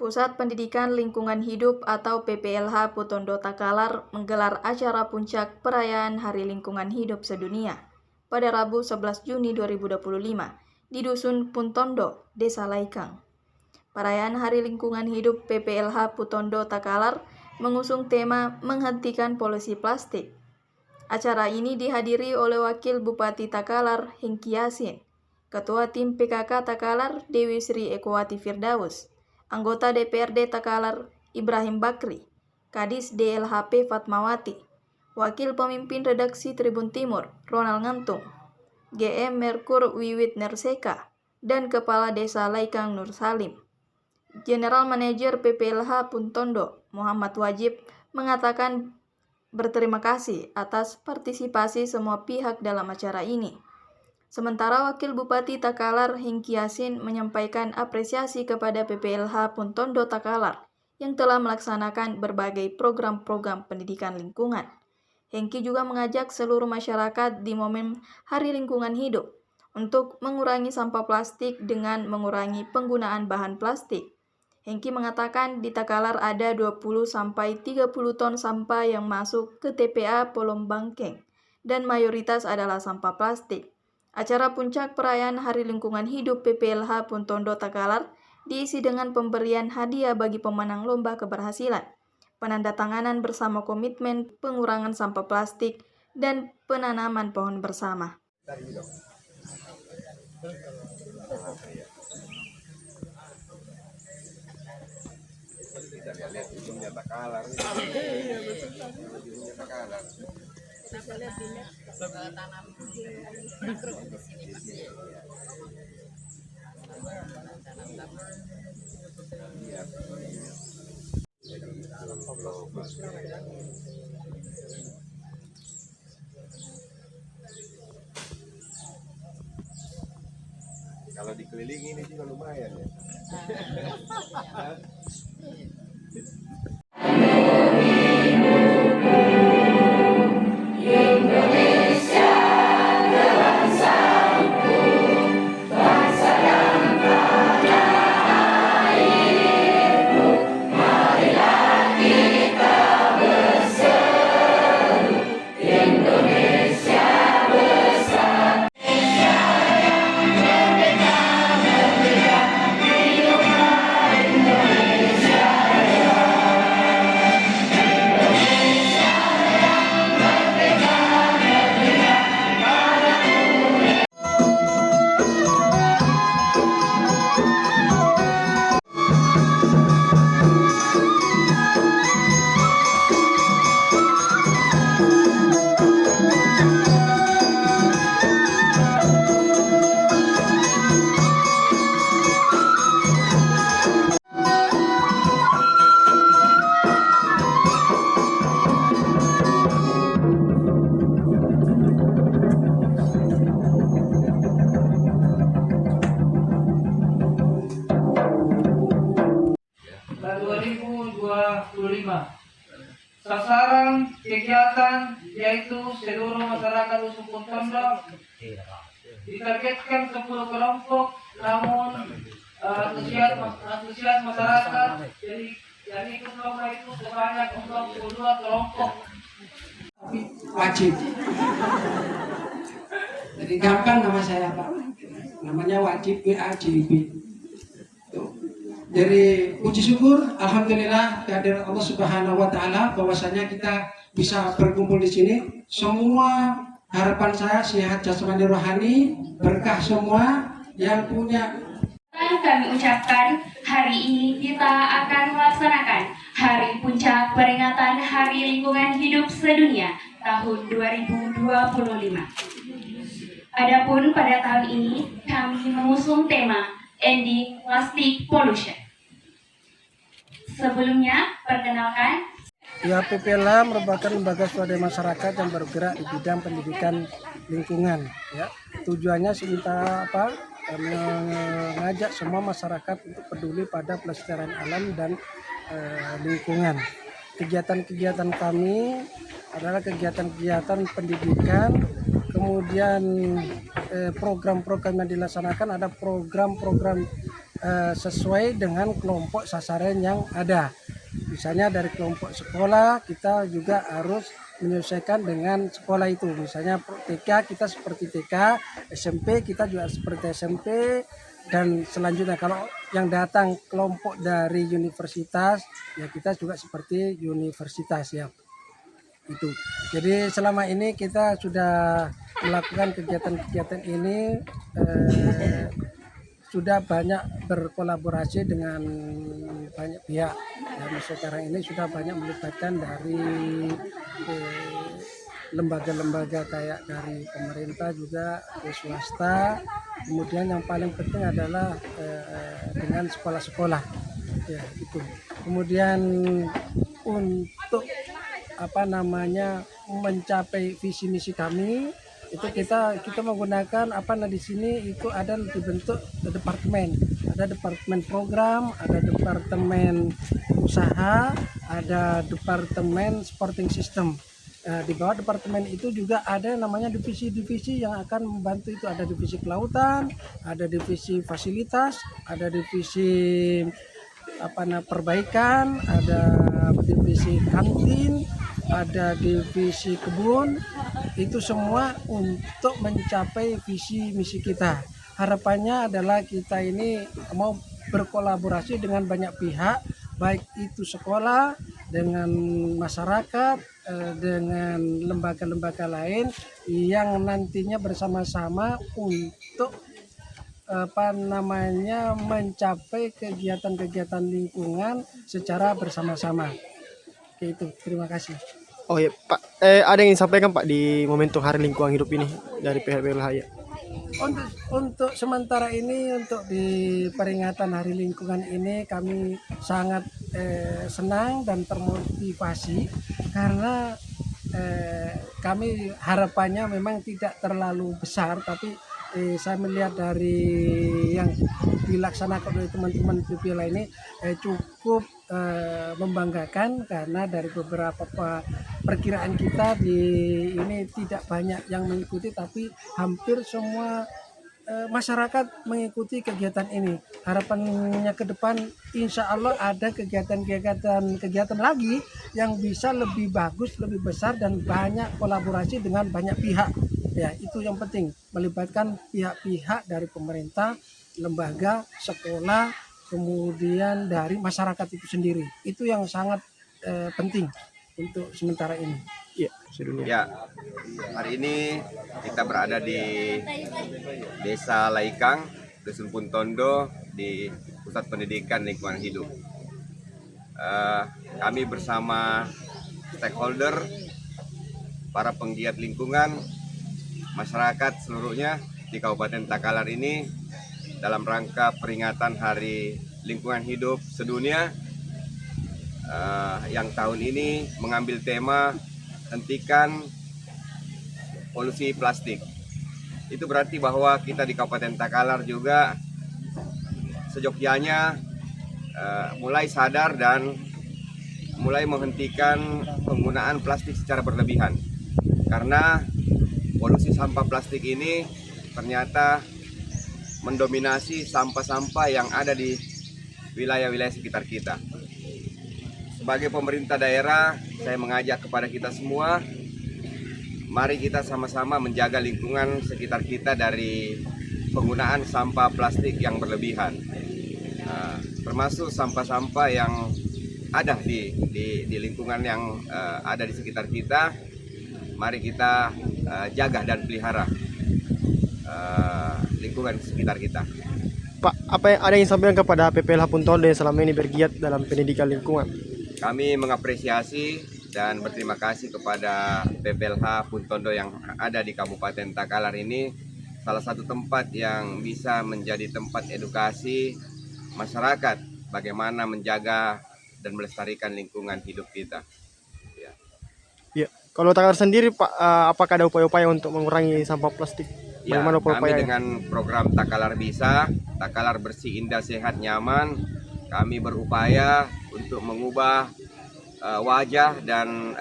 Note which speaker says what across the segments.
Speaker 1: Pusat Pendidikan Lingkungan Hidup atau PPLH Putondo Takalar menggelar acara puncak perayaan Hari Lingkungan Hidup Sedunia pada Rabu 11 Juni 2025 di Dusun Putondo, Desa Laikang. Perayaan Hari Lingkungan Hidup PPLH Putondo Takalar mengusung tema menghentikan polusi plastik. Acara ini dihadiri oleh Wakil Bupati Takalar, Hengki Yasin, Ketua Tim PKK Takalar, Dewi Sri Ekowati Firdaus, Anggota DPRD Takalar, Ibrahim Bakri, Kadis DLHP Fatmawati, Wakil Pemimpin Redaksi Tribun Timur, Ronald Ngantung, GM Merkur Wiwit Nerseka, dan Kepala Desa Laikang Nur Salim. General Manager PPLH Putondo, Muhammad Wajib, mengatakan berterima kasih atas partisipasi semua pihak dalam acara ini. Sementara Wakil Bupati Takalar, Hengki Yasin, menyampaikan apresiasi kepada PPLH Putondo Takalar yang telah melaksanakan berbagai program-program pendidikan lingkungan. Hengki juga mengajak seluruh masyarakat di momen Hari Lingkungan Hidup untuk mengurangi sampah plastik dengan mengurangi penggunaan bahan plastik. Hengki mengatakan di Takalar ada 20-30 ton sampah yang masuk ke TPA Polom Bangkeng dan mayoritas adalah sampah plastik. Acara puncak perayaan Hari Lingkungan Hidup PPLH Putondo Takalar diisi dengan pemberian hadiah bagi pemenang lomba keberhasilan, penandatanganan bersama komitmen pengurangan sampah plastik, dan penanaman pohon bersama.
Speaker 2: Kita lihat ujungnya Takalar.
Speaker 3: Saya lihat tanam mangrove di sini,
Speaker 2: Kalau dikelilingi ini juga lumayan ya.
Speaker 4: Sasaran kegiatan yaitu seluruh masyarakat Dusun Putondo ditargetkan 10 kelompok, namun antusias masyarakat jadi ikut lomba itu sebanyak 42 kelompok.
Speaker 5: Wajib. Jadi gampang nama saya Pak. Namanya Wajib WAJB. Dari puji syukur, alhamdulillah kehadiran Allah Subhanahu wa taala bahwasanya kita bisa berkumpul di sini. Semua harapan saya sehat jasmani rohani, berkah semua yang punya.
Speaker 6: Kami ucapkan hari ini kita akan melaksanakan hari puncak peringatan Hari Lingkungan Hidup Sedunia tahun 2025. Adapun pada tahun ini kami mengusung tema Ending Plastic Pollution. Sebelumnya, perkenalkan.
Speaker 7: Ya, PPLH merupakan lembaga swadaya masyarakat yang bergerak di bidang pendidikan lingkungan. Ya, tujuannya sementara mengajak semua masyarakat untuk peduli pada pelestarian alam dan lingkungan. Kegiatan-kegiatan kami adalah kegiatan-kegiatan pendidikan, kemudian program-program yang dilaksanakan ada program-program sesuai dengan kelompok sasaran yang ada. Misalnya dari kelompok sekolah kita juga harus menyesuaikan dengan sekolah itu. Misalnya TK kita seperti TK, SMP kita juga seperti SMP, dan selanjutnya kalau yang datang kelompok dari universitas ya kita juga seperti universitas ya. Itu. Jadi selama ini kita sudah melakukan kegiatan-kegiatan ini sudah banyak berkolaborasi dengan banyak pihak. Dan sekarang ini sudah banyak melibatkan dari lembaga-lembaga kayak dari pemerintah juga, ke swasta. Kemudian yang paling penting adalah dengan sekolah-sekolah. Ya, itu. Kemudian untuk mencapai visi misi kami itu kita menggunakan di sini itu ada dibentuk departemen, ada departemen program, ada departemen usaha, ada departemen supporting system. Di bawah departemen itu juga ada namanya divisi-divisi yang akan membantu, itu ada divisi kelautan, ada divisi fasilitas, ada divisi perbaikan, ada divisi kantin, ada divisi kebun. Itu semua untuk mencapai visi misi kita. Harapannya adalah kita ini mau berkolaborasi dengan banyak pihak, baik itu sekolah, dengan masyarakat, dengan lembaga-lembaga lain yang nantinya bersama-sama untuk mencapai kegiatan-kegiatan lingkungan secara bersama-sama. Oke, itu. Terima kasih.
Speaker 8: Oh ya Pak, ada yang ingin disampaikan Pak di momentum Hari Lingkungan Hidup ini dari PPLH ya?
Speaker 7: Untuk sementara ini, untuk di peringatan Hari Lingkungan ini kami sangat senang dan termotivasi karena kami harapannya memang tidak terlalu besar, tapi saya melihat dari yang dilaksanakan oleh teman-teman PPLH ini cukup membanggakan, karena dari beberapa perkiraan kita ini tidak banyak yang mengikuti, tapi hampir semua masyarakat mengikuti kegiatan ini. Harapannya ke depan insya Allah ada kegiatan lagi yang bisa lebih bagus, lebih besar, dan banyak kolaborasi dengan banyak pihak. Ya, itu yang penting, melibatkan pihak-pihak dari pemerintah, lembaga, sekolah, kemudian dari masyarakat itu sendiri. Itu yang sangat penting untuk sementara ini.
Speaker 8: Iya, sedunia.
Speaker 2: Ya, hari ini kita berada di Desa Laikang, Dusun Puntondo, di Pusat Pendidikan Lingkungan Hidup. Kami bersama stakeholder, para penggiat lingkungan, masyarakat seluruhnya di Kabupaten Takalar ini dalam rangka peringatan Hari Lingkungan Hidup Sedunia yang tahun ini mengambil tema hentikan polusi plastik. Itu berarti bahwa kita di Kabupaten Takalar juga sejogjanya mulai sadar dan mulai menghentikan penggunaan plastik secara berlebihan, karena polusi sampah plastik ini ternyata mendominasi sampah-sampah yang ada di wilayah-wilayah sekitar kita. Sebagai pemerintah daerah, saya mengajak kepada kita semua, mari kita sama-sama menjaga lingkungan sekitar kita dari penggunaan sampah plastik yang berlebihan. Termasuk sampah-sampah yang ada di lingkungan yang ada di sekitar kita. Mari kita jaga dan pelihara lingkungan sekitar kita.
Speaker 8: Pak, ada yang sampaikan kepada PPLH Puntondo yang selama ini bergiat dalam pendidikan lingkungan?
Speaker 2: Kami mengapresiasi dan berterima kasih kepada PPLH Puntondo yang ada di Kabupaten Takalar ini, salah satu tempat yang bisa menjadi tempat edukasi masyarakat bagaimana menjaga dan melestarikan lingkungan hidup kita.
Speaker 8: Ya. Kalau Takalar sendiri Pak, apakah ada upaya-upaya untuk mengurangi sampah plastik?
Speaker 2: Ya,
Speaker 8: Bagaimana
Speaker 2: kami dengan program Takalar Bisa, Takalar Bersih Indah Sehat Nyaman, kami berupaya untuk mengubah wajah dan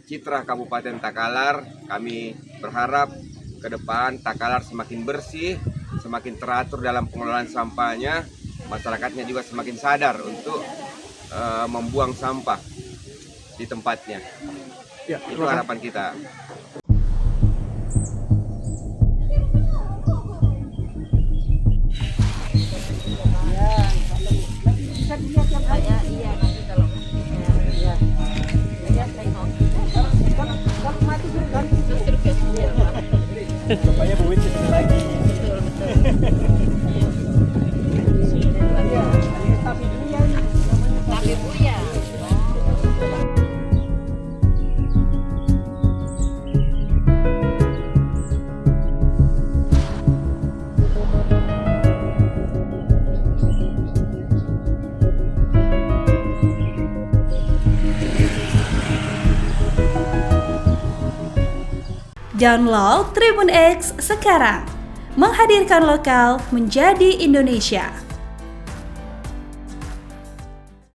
Speaker 2: citra Kabupaten Takalar. Kami berharap ke depan Takalar semakin bersih, semakin teratur dalam pengelolaan sampahnya, masyarakatnya juga semakin sadar untuk membuang sampah di tempatnya.
Speaker 8: Ya,
Speaker 2: Itu harapan kita.
Speaker 3: Iya, nanti kalau ya tengok. Kalau mati kan
Speaker 8: Bapaknya buit lagi.
Speaker 3: tapi buaya.
Speaker 9: Download Tribun X sekarang, menghadirkan lokal menjadi Indonesia.